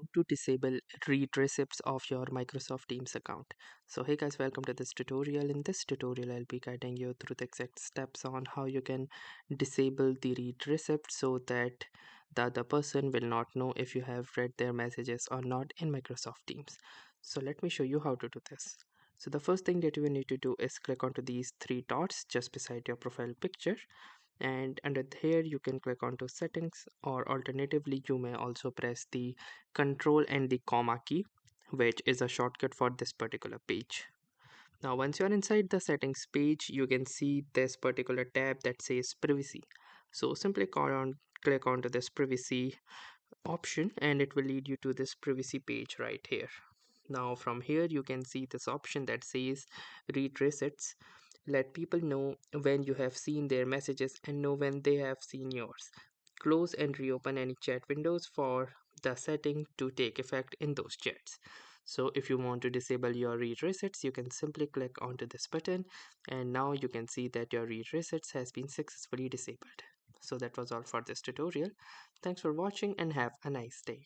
how to disable read receipts of your Microsoft Teams account. So hey guys, welcome to this tutorial. In this tutorial I'll be guiding you through the exact steps on how you can disable the read receipt so that the other person will not know if you have read their messages or not in Microsoft Teams. So let me show you how to do this. So the first thing that you will need to do is click onto these three dots just beside your profile picture, and under here you can click onto settings, or alternatively you may also press the control and the comma key, which is a shortcut for this particular page. Now once you're inside the settings page, you can see this particular tab that says privacy. So simply click onto this privacy option and it will lead you to this privacy page right here. Now from here you can see this option that says read receipts. Let people know when you have seen their messages and know when they have seen yours. Close and reopen any chat windows for the setting to take effect in those chats. So if you want to disable your read receipts, you can simply click onto this button and now you can see that your read receipts has been successfully disabled. So that was all for this tutorial. Thanks for watching and have a nice day.